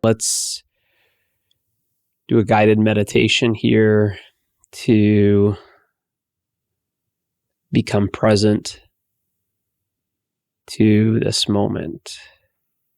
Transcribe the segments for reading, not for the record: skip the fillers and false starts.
Let's do a guided meditation here to become present to this moment.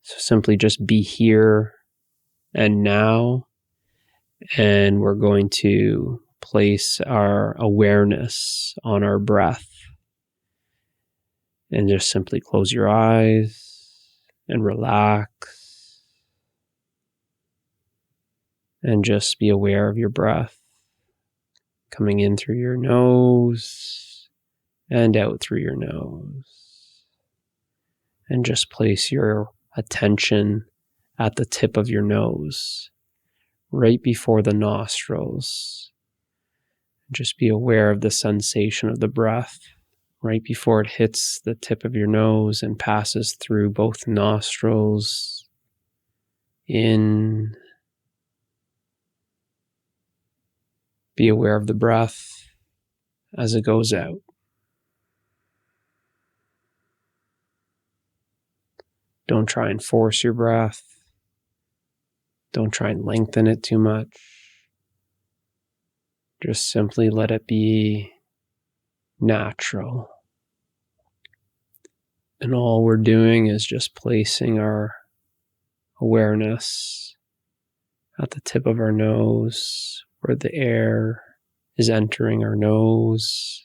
So simply just be here and now, and we're going to place our awareness on our breath. And just simply close your eyes and relax. And just be aware of your breath coming in through your nose and out through your nose. And just place your attention at the tip of your nose, right before the nostrils. Just be aware of the sensation of the breath right before it hits the tip of your nose and passes through both nostrils, in. Be aware of the breath as it goes out. Don't try and force your breath. Don't try and lengthen it too much. Just simply let it be natural. And all we're doing is just placing our awareness at the tip of our nose, where the air is entering our nose.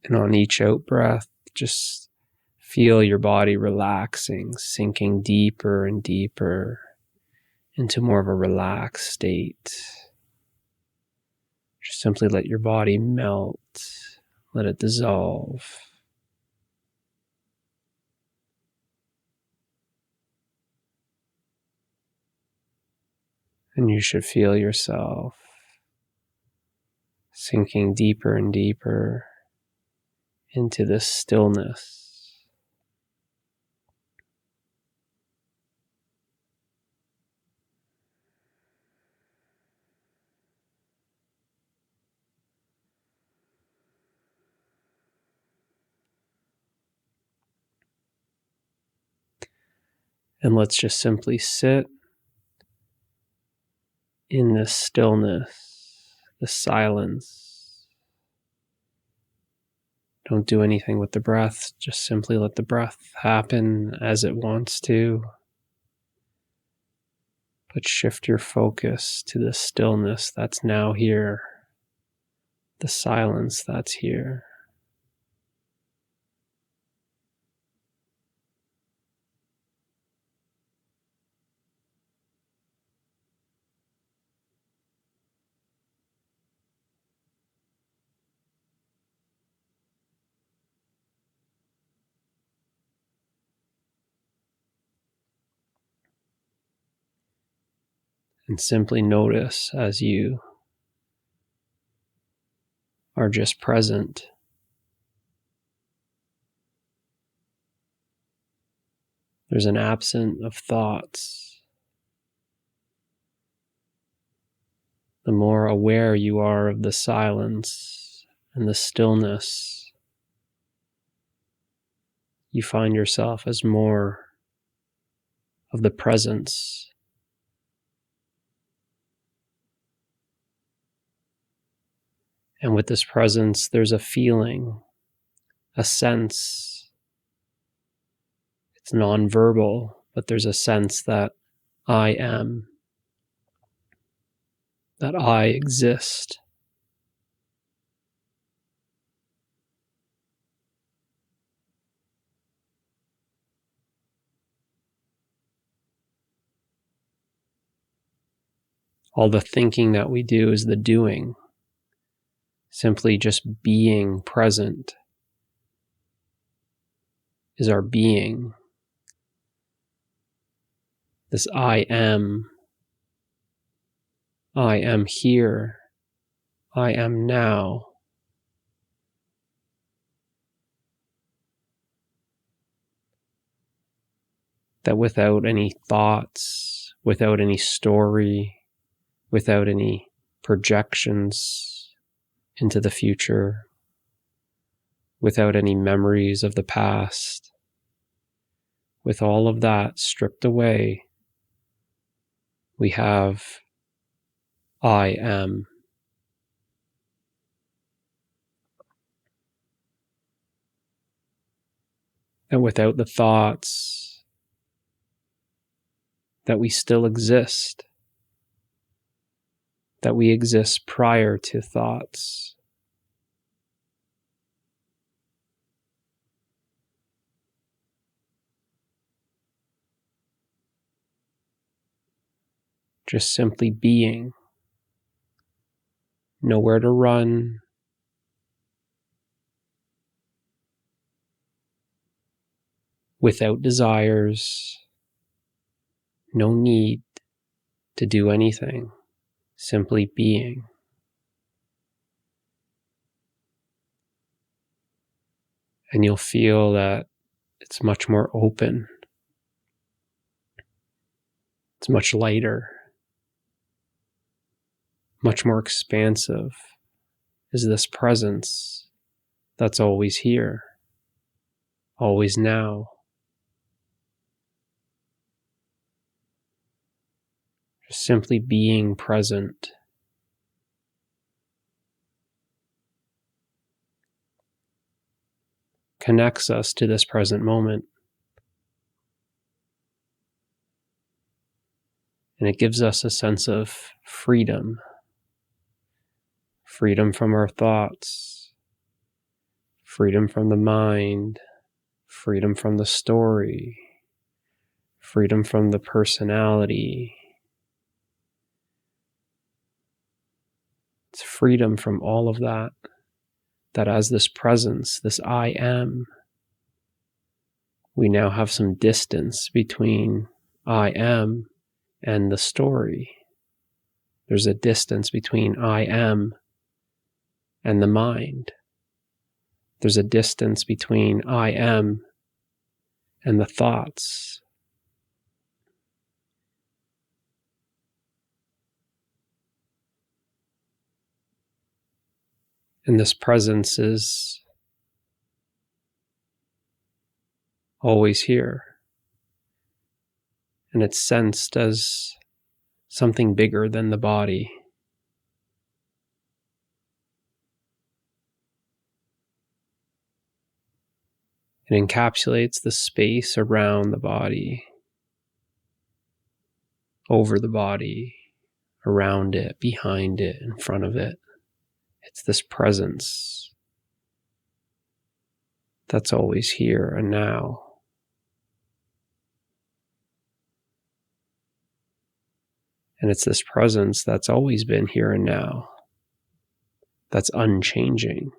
And on each out breath, just feel your body relaxing, sinking deeper and deeper into more of a relaxed state. Just simply let your body melt, let it dissolve. And you should feel yourself sinking deeper and deeper into this stillness. And let's just simply sit in this stillness, this silence. Don't do anything with the breath. Just simply let the breath happen as it wants to. But shift your focus to the stillness that's now here, the silence that's here. And simply notice as you are just present. There's an absence of thoughts. The more aware you are of the silence and the stillness, you find yourself as more of the presence. And with this presence, there's a feeling, a sense. It's nonverbal, but there's a sense that I am, that I exist. All the thinking that we do is the doing. Simply just being present is our being. This I am here, I am now. That without any thoughts, without any story, without any projections into the future, without any memories of the past, with all of that stripped away, we have I am. And without the thoughts that we still exist, that we exist prior to thoughts. Just simply being. Nowhere to run. Without desires. No need to do anything. Simply being. And you'll feel that it's much more open. It's much lighter. Much more expansive is this presence that's always here, always now. Just simply being present. Connects us to this present moment. And it gives us a sense of freedom. Freedom from our thoughts. Freedom from the mind. Freedom from the story. Freedom from the personality. It's freedom from all of that. That as this presence, this I am, we now have some distance between I am and the story. There's a distance between I am and the mind. There's a distance between I am and the thoughts. And this presence is always here. And it's sensed as something bigger than the body. It encapsulates the space around the body, over the body, around it, behind it, in front of it. It's this presence that's always here and now. And it's this presence that's always been here and now, that's unchanging.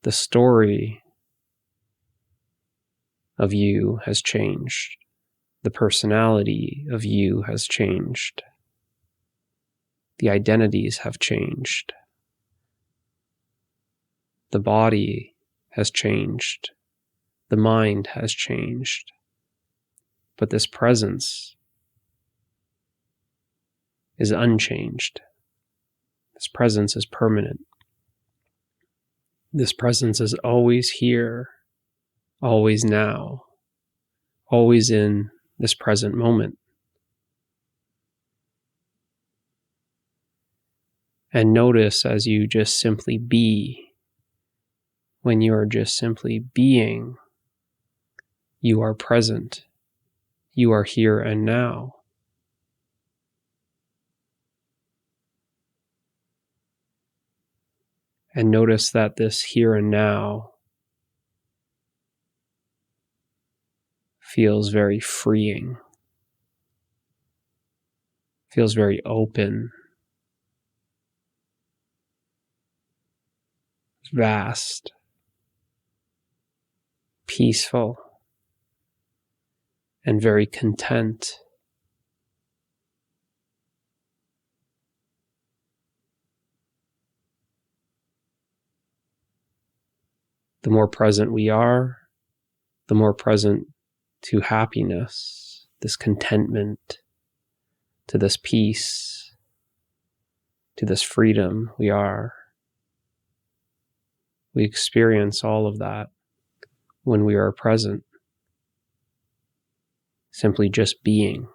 The story of you has changed. The personality of you has changed. The identities have changed. The body has changed. The mind has changed. But this presence is unchanged. This presence is permanent. This presence is always here, always now, always in this present moment. And notice as you just simply be, when you are just simply being, you are present. You are here and now. And notice that this here and now feels very freeing, feels very open, vast, peaceful, and very content. The more present we are, the more present to happiness, this contentment, to this peace, to this freedom we are. We experience all of that when we are present, simply just being.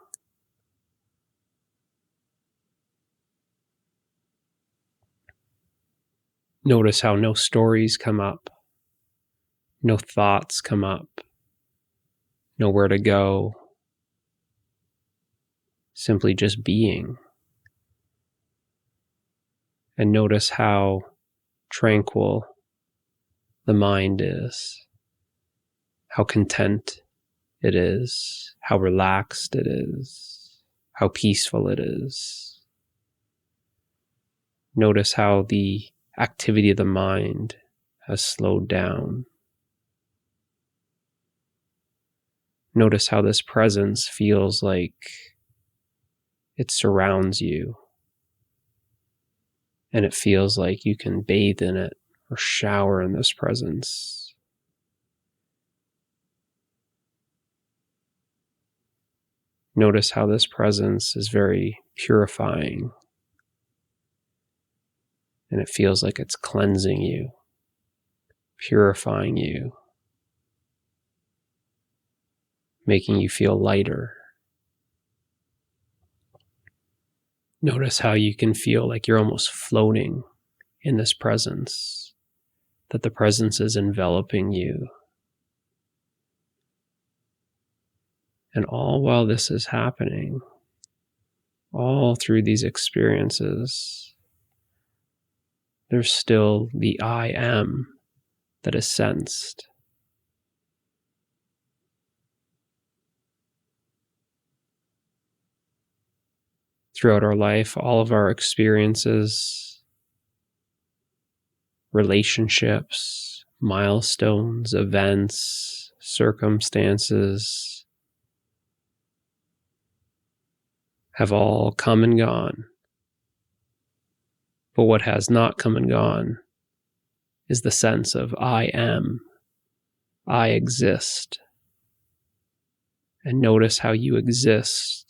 Notice how no stories come up, no thoughts come up, nowhere to go, simply just being. And notice how tranquil the mind is, how content it is, how relaxed it is, how peaceful it is. Notice how the activity of the mind has slowed down. Notice how this presence feels like it surrounds you, and it feels like you can bathe in it or shower in this presence. Notice how this presence is very purifying, and it feels like it's cleansing you, purifying you, making you feel lighter. Notice how you can feel like you're almost floating in this presence, that the presence is enveloping you. And all while this is happening, all through these experiences, there's still the I am that is sensed. Throughout our life, all of our experiences, relationships, milestones, events, circumstances have all come and gone. But what has not come and gone is the sense of I am, I exist. And notice how you exist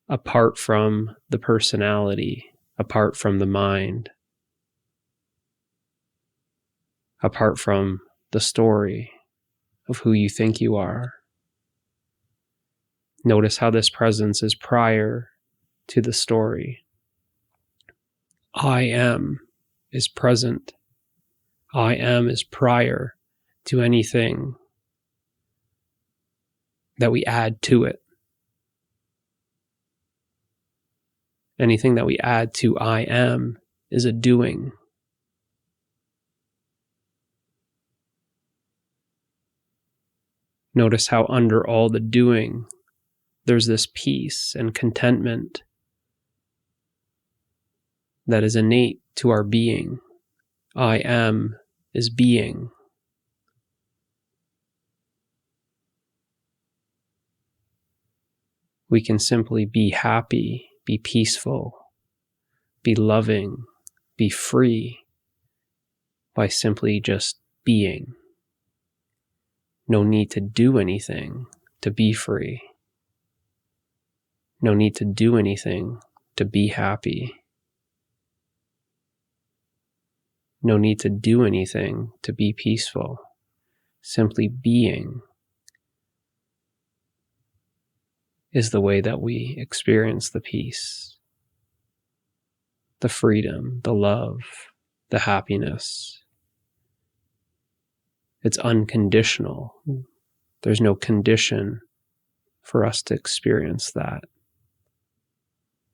apart from the personality, apart from the mind, apart from the story of who you think you are. Notice how this presence is prior to the story. I am is present. I am is prior to anything that we add to it. Anything that we add to I am is a doing. Notice how under all the doing, there's this peace and contentment that is innate to our being. I am is being. We can simply be happy, be peaceful, be loving, be free by simply just being. No need to do anything to be free. No need to do anything to be happy. No need to do anything to be peaceful. Simply being is the way that we experience the peace, the freedom, the love, the happiness. It's unconditional. There's no condition for us to experience that.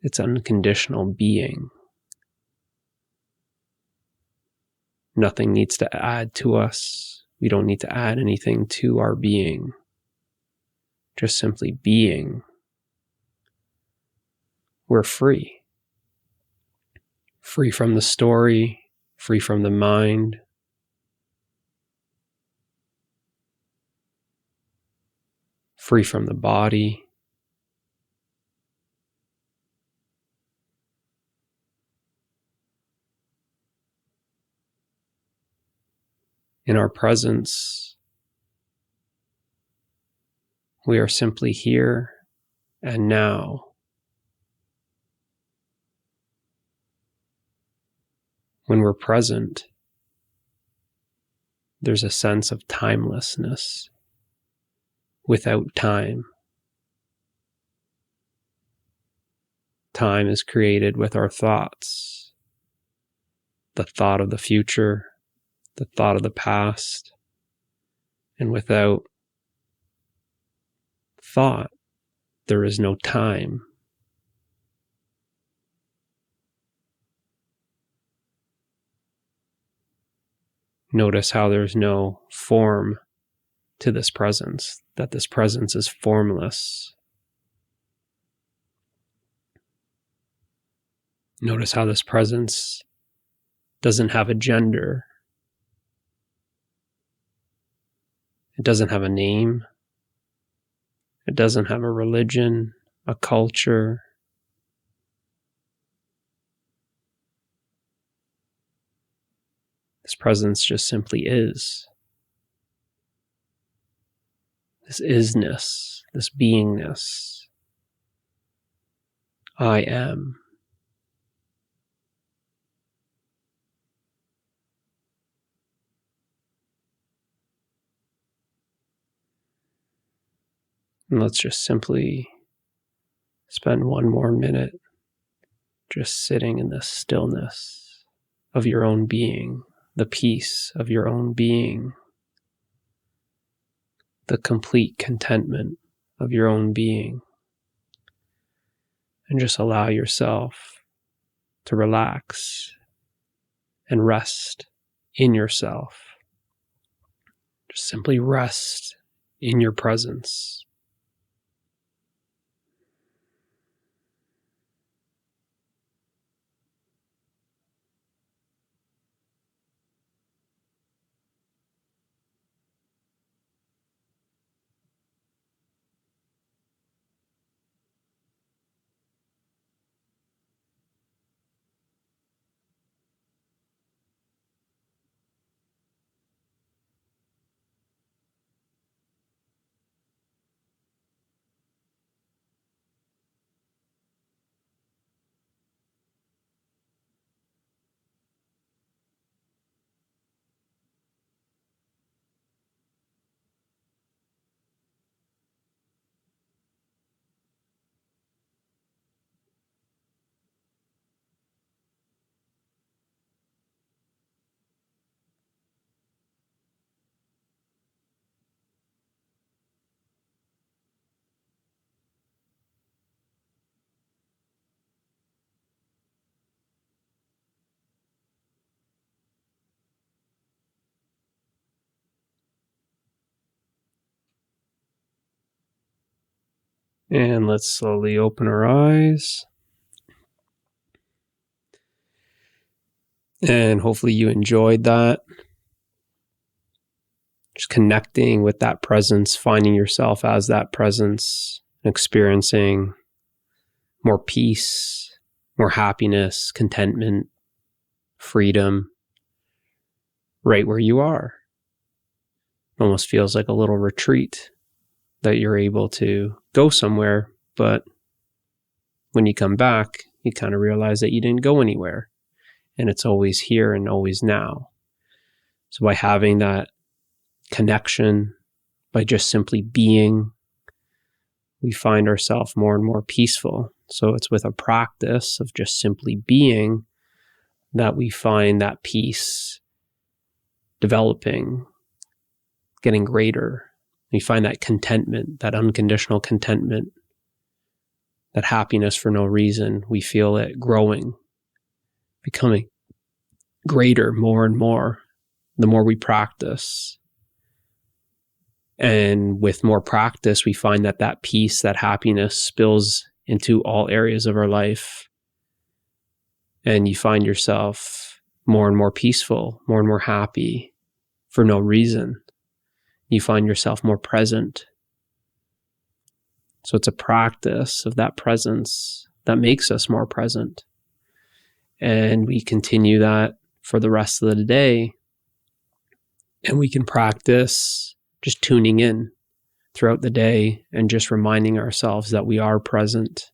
It's unconditional being. Nothing needs to add to us. We don't need to add anything to our being. Just simply being. We're free. Free from the story, free from the mind. Free from the body. In our presence, we are simply here and now. When we're present, there's a sense of timelessness without time. Time is created with our thoughts, the thought of the future, the thought of the past, and without thought, there is no time. Notice how there's no form to this presence, that this presence is formless. Notice how this presence doesn't have a gender. It doesn't have a name. It doesn't have a religion, a culture. This presence just simply is. This isness, this beingness. I am. And let's just simply spend one more minute just sitting in the stillness of your own being, the peace of your own being, the complete contentment of your own being. And just allow yourself to relax and rest in yourself. Just simply rest in your presence. And let's slowly open our eyes. And hopefully you enjoyed that. Just connecting with that presence, finding yourself as that presence, experiencing more peace, more happiness, contentment, freedom, right where you are. Almost feels like a little retreat that you're able to go somewhere, but when you come back, you kind of realize that you didn't go anywhere, and it's always here and always now. So by having that connection, by just simply being, we find ourselves more and more peaceful. So it's with a practice of just simply being that we find that peace developing, getting greater. We find that contentment, that unconditional contentment, that happiness for no reason. We feel it growing, becoming greater more and more the more we practice. And with more practice, we find that that peace, that happiness spills into all areas of our life. And you find yourself more and more peaceful, more and more happy for no reason. You find yourself more present. So it's a practice of that presence that makes us more present. And we continue that for the rest of the day. And we can practice just tuning in throughout the day and just reminding ourselves that we are present.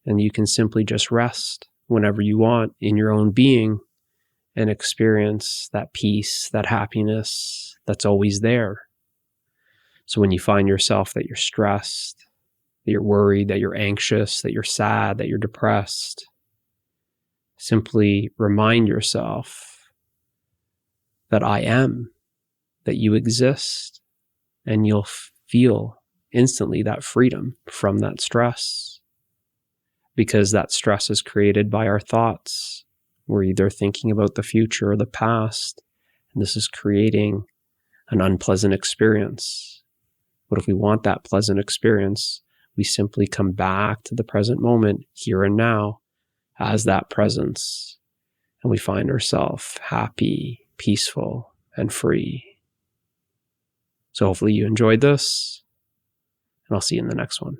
And you can simply just rest whenever you want in your own being and experience that peace, that happiness that's always there. So when you find yourself that you're stressed, that you're worried, that you're anxious, that you're sad, that you're depressed, simply remind yourself that I am, that you exist, and you'll feel instantly that freedom from that stress. Because that stress is created by our thoughts. We're either thinking about the future or the past, and this is creating an unpleasant experience. But if we want that pleasant experience, we simply come back to the present moment, here and now, as that presence, and we find ourselves happy, peaceful, and free. So hopefully you enjoyed this, and I'll see you in the next one.